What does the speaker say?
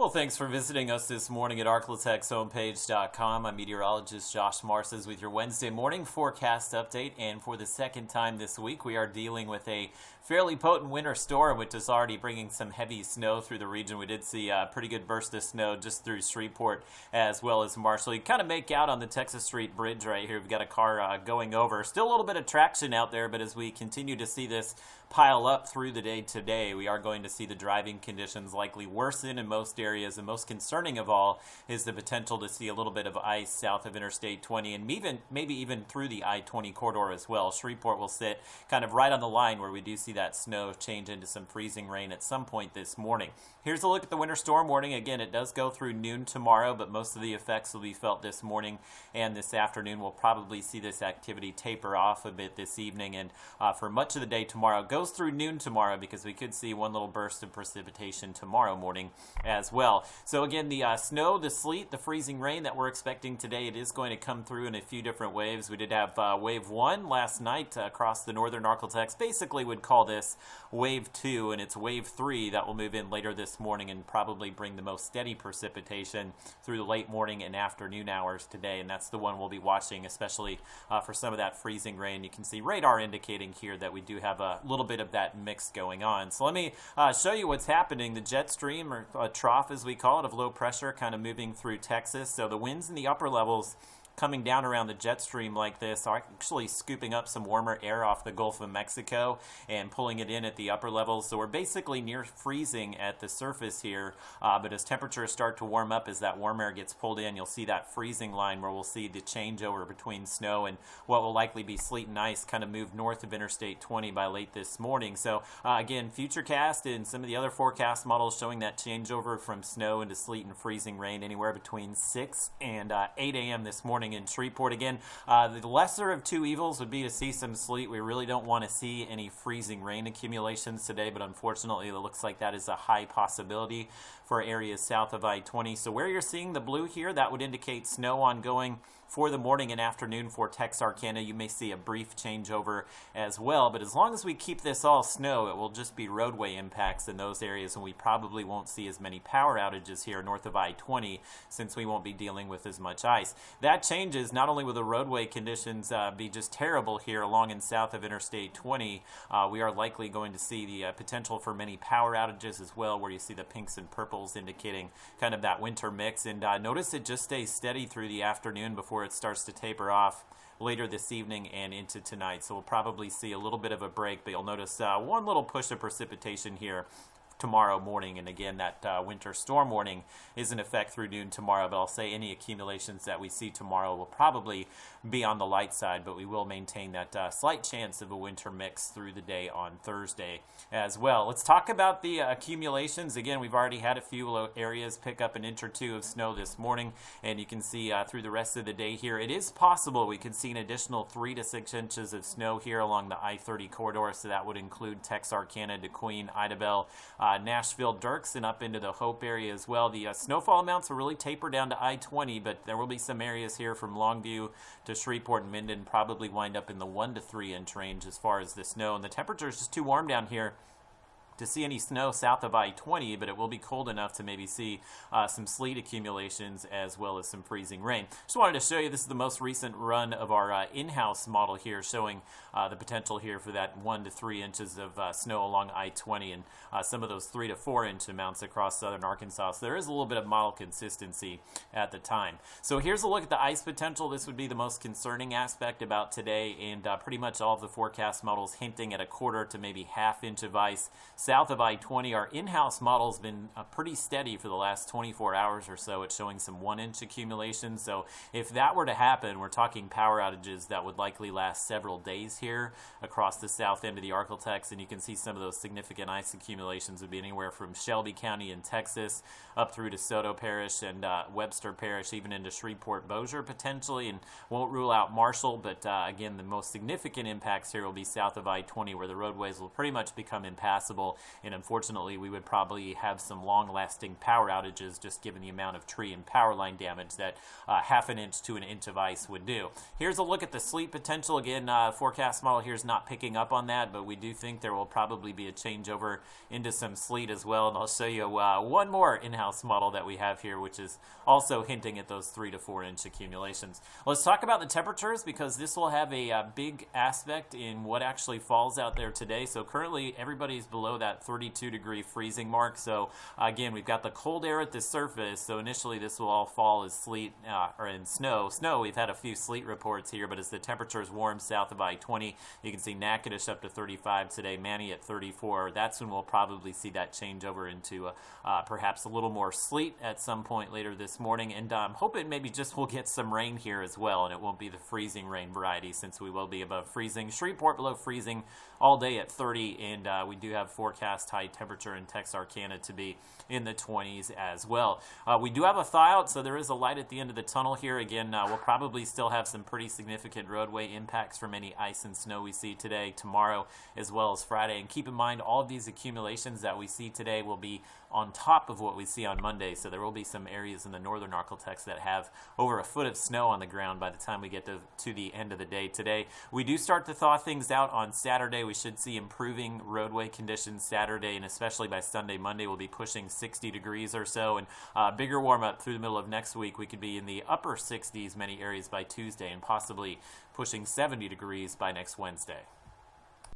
Well, thanks for visiting us this morning at arklatexhomepage.com. I'm meteorologist Josh Marces with your Wednesday morning forecast update. And for the second time this week, we are dealing with a fairly potent winter storm, which is already bringing some heavy snow through the region. We did see a pretty good burst of snow just through Shreveport as well as Marshall. You kind of make out on the Texas Street Bridge right here. We've got a car going over. Still a little bit of traction out there, but as we continue to see this pile up through the day today, we are going to see the driving conditions likely worsen in most areas, and most concerning of all is the potential to see a little bit of ice south of Interstate 20 and maybe even through the I-20 corridor as well. Shreveport will sit kind of right on the line where we do see that snow change into some freezing rain at some point this morning. Here's a look at the winter storm warning. Again, it does go through noon tomorrow, but most of the effects will be felt this morning and this afternoon. We'll probably see this activity taper off a bit this evening, and for much of the day tomorrow. It goes through noon tomorrow because we could see one little burst of precipitation tomorrow morning as well. So again, the snow, the sleet, the freezing rain that we're expecting today, it is going to come through in a few different waves. We did have wave 1 last night across the northern Arklatex. Basically would call this wave 2, and it's wave 3 that will move in later this morning and probably bring the most steady precipitation through the late morning and afternoon hours today, and that's the one we'll be watching, especially for some of that freezing rain. You can see radar indicating here that we do have a little bit of that mix going on. So let me show you what's happening. The jet stream, or trough as we call it, of low pressure kind of moving through Texas. So the winds in the upper levels coming down around the jet stream like this are actually scooping up some warmer air off the Gulf of Mexico and pulling it in at the upper levels. So we're basically near freezing at the surface here, but as temperatures start to warm up, as that warm air gets pulled in, you'll see that freezing line where we'll see the changeover between snow and what will likely be sleet and ice kind of move north of Interstate 20 by late this morning. So again, FUTURECAST and some of the other forecast models showing that changeover from snow into sleet and freezing rain anywhere between 6 and 8 a.m. this morning in Shreveport. Again, the lesser of two evils would be to see some sleet. We really don't want to see any freezing rain accumulations today, but unfortunately it looks like that is a high possibility for areas south of I-20. So where you're seeing the blue here, that would indicate snow ongoing for the morning and afternoon for Texarkana. You may see a brief changeover as well, but as long as we keep this all snow, it will just be roadway impacts in those areas, and we probably won't see as many power outages here north of I-20 since we won't be dealing with as much ice. That changes. Not only will the roadway conditions be just terrible here along and south of Interstate 20, we are likely going to see the potential for many power outages as well, where you see the pinks and purples indicating kind of that winter mix. And notice it just stays steady through the afternoon before it starts to taper off later this evening and into tonight. So we'll probably see a little bit of a break, but you'll notice one little push of precipitation here tomorrow morning. And again, that winter storm warning is in effect through noon tomorrow, but I'll say any accumulations that we see tomorrow will probably be on the light side, but we will maintain that slight chance of a winter mix through the day on Thursday as well. Let's talk about the accumulations. Again, we've already had a few areas pick up an inch or two of snow this morning, and you can see through the rest of the day here, it is possible we could see an additional 3 to 6 inches of snow here along the I-30 corridor, so that would include Texarkana, DeQueen, Idabel, Nashville, Dirks, and up into the Hope area as well. The snowfall amounts will really taper down to I-20, but there will be some areas here from Longview to Shreveport and Minden probably wind up in the 1 to 3 inch range as far as the snow. And the temperature is just too warm down here to see any snow south of I-20, but it will be cold enough to maybe see some sleet accumulations as well as some freezing rain. Just wanted to show you, this is the most recent run of our in-house model here, showing the potential here for that 1 to 3 inches of snow along I-20 and some of those 3 to 4 inch amounts across southern Arkansas. So there is a little bit of model consistency at the time. So here's a look at the ice potential. This would be the most concerning aspect about today, and pretty much all of the forecast models hinting at a 1/4 to maybe 1/2 inch of ice south of I-20. Our in-house model's been pretty steady for the last 24 hours or so. It's showing some 1 inch accumulation. So if that were to happen, we're talking power outages that would likely last several days here across the south end of the Arklatex. And you can see some of those significant ice accumulations would be anywhere from Shelby County in Texas up through DeSoto Parish and Webster Parish, even into Shreveport, Bossier potentially, and won't rule out Marshall. But again, the most significant impacts here will be south of I-20, where the roadways will pretty much become impassable and unfortunately we would probably have some long-lasting power outages just given the amount of tree and power line damage that half an inch to an inch of ice would do. Here's a look at the sleet potential. Again, forecast model here is not picking up on that, but we do think there will probably be a changeover into some sleet as well, and I'll show you one more in-house model that we have here, which is also hinting at those 3 to 4 inch accumulations. Let's talk about the temperatures, because this will have a big aspect in what actually falls out there today. So currently everybody's below that 32-degree freezing mark. So again, we've got the cold air at the surface, so initially this will all fall as sleet or in snow. We've had a few sleet reports here, but as the temperatures warm south of I-20, you can see Natchitoches up to 35 today, Manny at 34. That's when we'll probably see that change over into perhaps a little more sleet at some point later this morning, and I'm hoping maybe just we'll get some rain here as well, and it won't be the freezing rain variety since we will be above freezing. Shreveport below freezing all day at 30, and we do have forecast high temperature in Texarkana to be in the 20s as well. We do have a thaw out, so there is a light at the end of the tunnel here. Again, we'll probably still have some pretty significant roadway impacts from any ice and snow we see today, tomorrow, as well as Friday. And keep in mind, all of these accumulations that we see today will be on top of what we see on Monday, so there will be some areas in the northern Arklatex that have over a foot of snow on the ground by the time we get to the end of the day today. We do start to thaw things out on Saturday. We should see improving roadway conditions Saturday, and especially by Sunday, Monday, we'll be pushing 60 degrees or so, and bigger warm up through the middle of next week. We could be in the upper 60s many areas by Tuesday, and possibly pushing 70 degrees by next Wednesday.